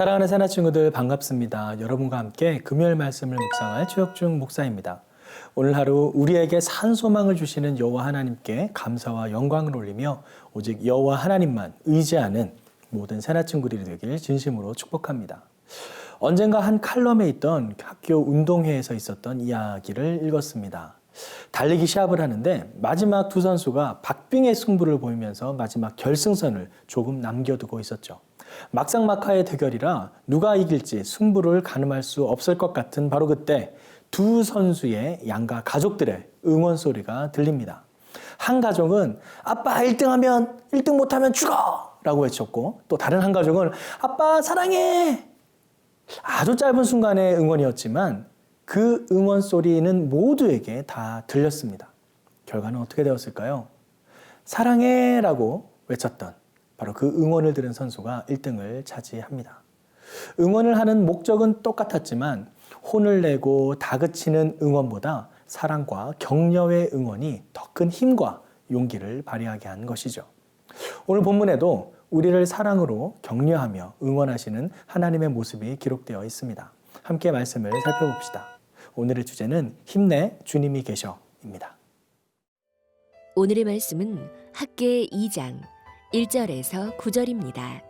사랑하는 새나 친구들 반갑습니다. 여러분과 함께 금요일 말씀을 묵상할 최혁중 목사입니다. 오늘 하루 우리에게 산 소망을 주시는 여호와 하나님께 감사와 영광을 올리며 오직 여호와 하나님만 의지하는 모든 새나 친구들이 되길 진심으로 축복합니다. 언젠가 한 칼럼에 있던 학교 운동회에서 있었던 이야기를 읽었습니다. 달리기 시합을 하는데 마지막 두 선수가 박빙의 승부를 보이면서 마지막 결승선을 조금 남겨두고 있었죠. 막상막하의 대결이라 누가 이길지 승부를 가늠할 수 없을 것 같은 바로 그때 두 선수의 양가 가족들의 응원 소리가 들립니다. 한 가족은 아빠 1등하면 1등 못하면 죽어! 라고 외쳤고 또 다른 한 가족은 아빠 사랑해! 아주 짧은 순간의 응원이었지만 그 응원 소리는 모두에게 다 들렸습니다. 결과는 어떻게 되었을까요? 사랑해! 라고 외쳤던 바로 그 응원을 들은 선수가 1등을 차지합니다. 응원을 하는 목적은 똑같았지만 혼을 내고 다그치는 응원보다 사랑과 격려의 응원이 더 큰 힘과 용기를 발휘하게 한 것이죠. 오늘 본문에도 우리를 사랑으로 격려하며 응원하시는 하나님의 모습이 기록되어 있습니다. 함께 말씀을 살펴봅시다. 오늘의 주제는 힘내 주님이 계셔입니다. 오늘의 말씀은 학개 2장 1절에서 9절입니다.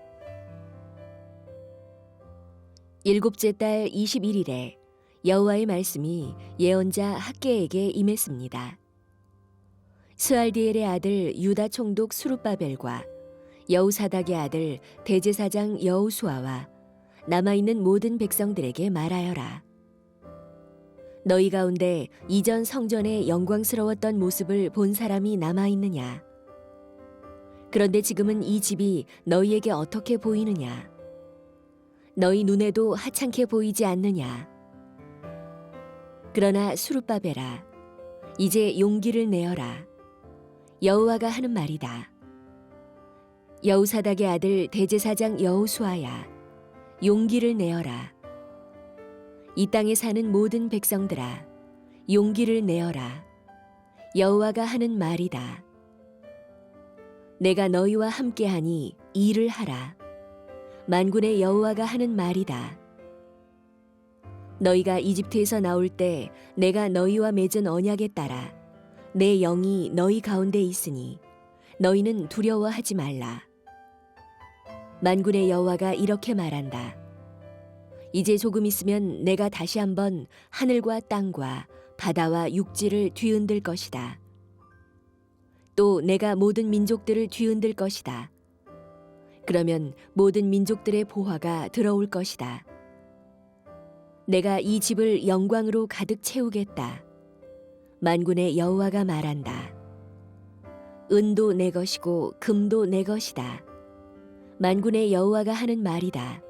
일곱째 달 21일에 여호와의 말씀이 예언자 학개에게 임했습니다. 스알디엘의 아들 유다 총독 수룹바벨과 여우사닥의 아들 대제사장 여호수아와 남아있는 모든 백성들에게 말하여라. 너희 가운데 이전 성전의 영광스러웠던 모습을 본 사람이 남아있느냐? 그런데 지금은 이 집이 너희에게 어떻게 보이느냐? 너희 눈에도 하찮게 보이지 않느냐? 그러나 수룹바벨아, 이제 용기를 내어라. 여호와가 하는 말이다. 여우사닥의 아들 대제사장 여호수아야, 용기를 내어라. 이 땅에 사는 모든 백성들아, 용기를 내어라. 여호와가 하는 말이다. 내가 너희와 함께하니 일을 하라. 만군의 여호와가 하는 말이다. 너희가 이집트에서 나올 때 내가 너희와 맺은 언약에 따라 내 영이 너희 가운데 있으니 너희는 두려워하지 말라. 만군의 여호와가 이렇게 말한다. 이제 조금 있으면 내가 다시 한번 하늘과 땅과 바다와 육지를 뒤흔들 것이다. 또 내가 모든 민족들을 뒤흔들 것이다. 그러면 모든 민족들의 보화가 들어올 것이다. 내가 이 집을 영광으로 가득 채우겠다. 만군의 여호와가 말한다. 은도 내 것이고 금도 내 것이다. 만군의 여호와가 하는 말이다.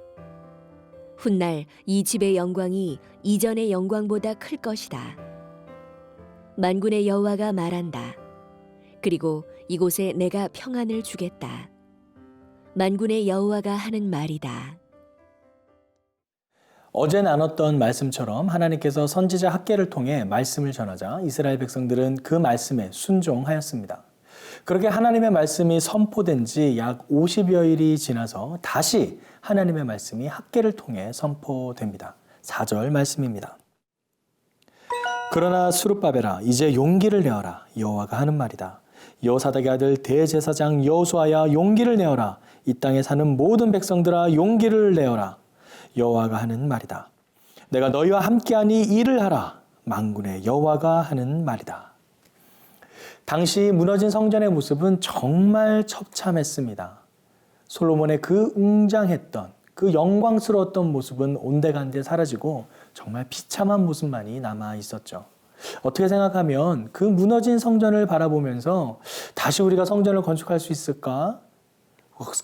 훗날 이 집의 영광이 이전의 영광보다 클 것이다. 만군의 여호와가 말한다. 그리고 이곳에 내가 평안을 주겠다. 만군의 여호와가 하는 말이다. 어제 나눴던 말씀처럼 하나님께서 선지자 학개를 통해 말씀을 전하자 이스라엘 백성들은 그 말씀에 순종하였습니다. 그렇게 하나님의 말씀이 선포된 지 약 50여일이 지나서 다시 하나님의 말씀이 학개를 통해 선포됩니다. 4절 말씀입니다. 그러나 수룹바벨아, 이제 용기를 내어라. 여호와가 하는 말이다. 여호사닥의 아들 대제사장 여호수아야, 용기를 내어라. 이 땅에 사는 모든 백성들아, 용기를 내어라. 여호와가 하는 말이다. 내가 너희와 함께하니 일을 하라. 만군의 여호와가 하는 말이다. 당시 무너진 성전의 모습은 정말 처참했습니다. 솔로몬의 그 웅장했던 그 영광스러웠던 모습은 온데간데 사라지고 정말 비참한 모습만이 남아 있었죠. 어떻게 생각하면 그 무너진 성전을 바라보면서 다시 우리가 성전을 건축할 수 있을까?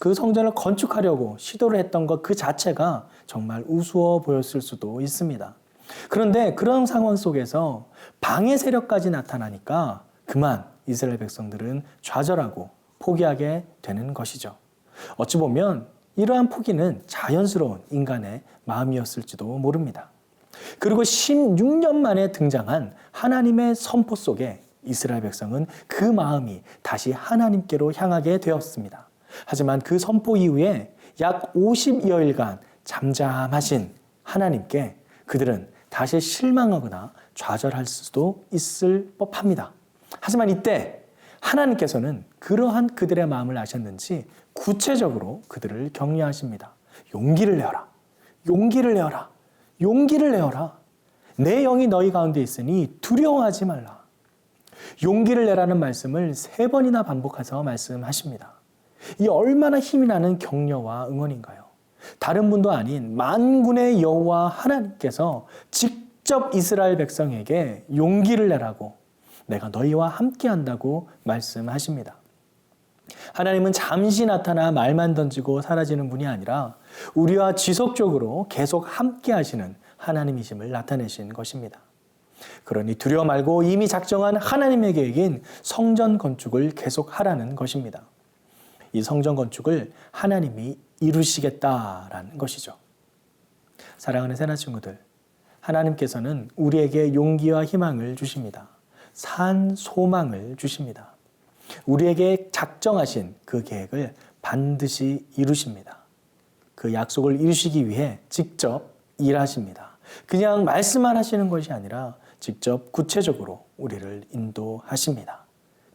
그 성전을 건축하려고 시도를 했던 것 그 자체가 정말 우스워 보였을 수도 있습니다. 그런데 그런 상황 속에서 방해 세력까지 나타나니까 그만 이스라엘 백성들은 좌절하고 포기하게 되는 것이죠. 어찌 보면 이러한 포기는 자연스러운 인간의 마음이었을지도 모릅니다. 그리고 16년 만에 등장한 하나님의 선포 속에 이스라엘 백성은 그 마음이 다시 하나님께로 향하게 되었습니다. 하지만 그 선포 이후에 약 50여일간 잠잠하신 하나님께 그들은 다시 실망하거나 좌절할 수도 있을 법합니다. 하지만 이때 하나님께서는 그러한 그들의 마음을 아셨는지 구체적으로 그들을 격려하십니다. 용기를 내어라. 용기를 내어라. 용기를 내어라. 내 영이 너희 가운데 있으니 두려워하지 말라. 용기를 내라는 말씀을 3번이나 반복해서 말씀하십니다. 이 얼마나 힘이 나는 격려와 응원인가요? 다른 분도 아닌 만군의 여호와 하나님께서 직접 이스라엘 백성에게 용기를 내라고, 내가 너희와 함께한다고 말씀하십니다. 하나님은 잠시 나타나 말만 던지고 사라지는 분이 아니라 우리와 지속적으로 계속 함께 하시는 하나님이심을 나타내신 것입니다. 그러니 두려워 말고 이미 작정한 하나님의 계획인 성전 건축을 계속하라는 것입니다. 이 성전 건축을 하나님이 이루시겠다라는 것이죠. 사랑하는 새나 친구들, 하나님께서는 우리에게 용기와 희망을 주십니다. 산 소망을 주십니다. 우리에게 작정하신 그 계획을 반드시 이루십니다. 그 약속을 이루시기 위해 직접 일하십니다. 그냥 말씀만 하시는 것이 아니라 직접 구체적으로 우리를 인도하십니다.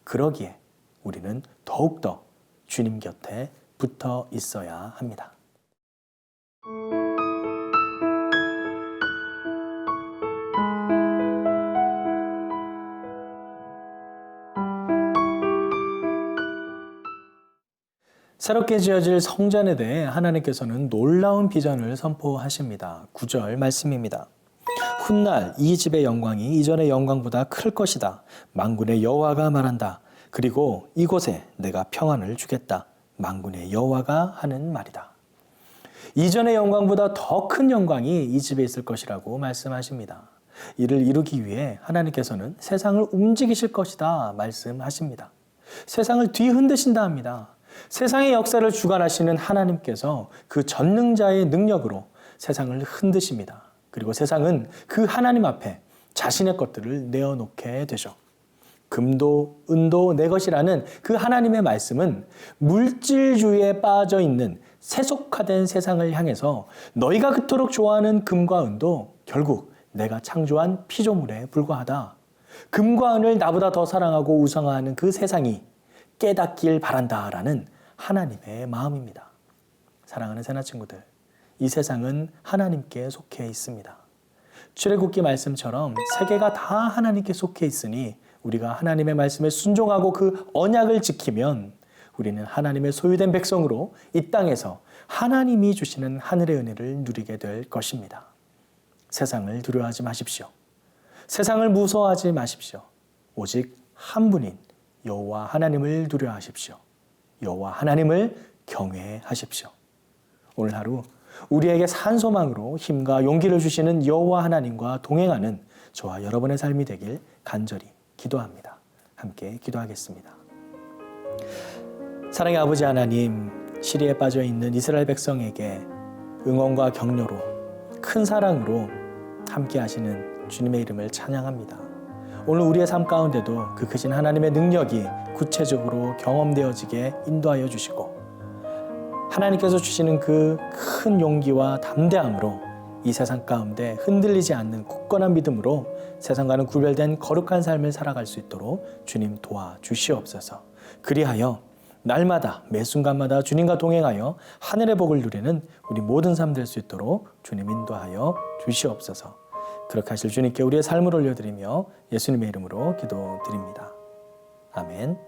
그러기에 우리는 더욱더 주님 곁에 붙어 있어야 합니다. 새롭게 지어질 성전에 대해 하나님께서는 놀라운 비전을 선포하십니다. 9절 말씀입니다. 훗날 이 집의 영광이 이전의 영광보다 클 것이다. 만군의 여호와가 말한다. 그리고 이곳에 내가 평안을 주겠다. 만군의 여호와가 하는 말이다. 이전의 영광보다 더 큰 영광이 이 집에 있을 것이라고 말씀하십니다. 이를 이루기 위해 하나님께서는 세상을 움직이실 것이다 말씀하십니다. 세상을 뒤흔드신다 합니다. 세상의 역사를 주관하시는 하나님께서 그 전능자의 능력으로 세상을 흔드십니다. 그리고 세상은 그 하나님 앞에 자신의 것들을 내어놓게 되죠. 금도 은도 내 것이라는 그 하나님의 말씀은 물질주의에 빠져 있는 세속화된 세상을 향해서 너희가 그토록 좋아하는 금과 은도 결국 내가 창조한 피조물에 불과하다. 금과 은을 나보다 더 사랑하고 우상화하는 그 세상이 깨닫길 바란다라는 하나님의 마음입니다. 사랑하는 새나 친구들, 이 세상은 하나님께 속해 있습니다. 출애굽기 말씀처럼 세계가 다 하나님께 속해 있으니 우리가 하나님의 말씀에 순종하고 그 언약을 지키면 우리는 하나님의 소유된 백성으로 이 땅에서 하나님이 주시는 하늘의 은혜를 누리게 될 것입니다. 세상을 두려워하지 마십시오. 세상을 무서워하지 마십시오. 오직 한 분인 여호와 하나님을 두려워하십시오. 여호와 하나님을 경외하십시오. 오늘 하루 우리에게 산소망으로 힘과 용기를 주시는 여호와 하나님과 동행하는 저와 여러분의 삶이 되길 간절히 기도합니다. 함께 기도하겠습니다. 사랑의 아버지 하나님, 시리에 빠져 있는 이스라엘 백성에게 응원과 격려로 큰 사랑으로 함께 하시는 주님의 이름을 찬양합니다. 오늘 우리의 삶 가운데도 그 크신 하나님의 능력이 구체적으로 경험되어지게 인도하여 주시고 하나님께서 주시는 그 큰 용기와 담대함으로 이 세상 가운데 흔들리지 않는 굳건한 믿음으로 세상과는 구별된 거룩한 삶을 살아갈 수 있도록 주님 도와주시옵소서. 그리하여 날마다 매 순간마다 주님과 동행하여 하늘의 복을 누리는 우리 모든 삶 될 수 있도록 주님 인도하여 주시옵소서. 그렇게 하실 주님께 우리의 삶을 올려드리며 예수님의 이름으로 기도드립니다. 아멘.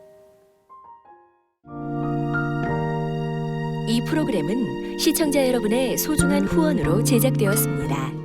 이 프로그램은 시청자 여러분의 소중한 후원으로 제작되었습니다.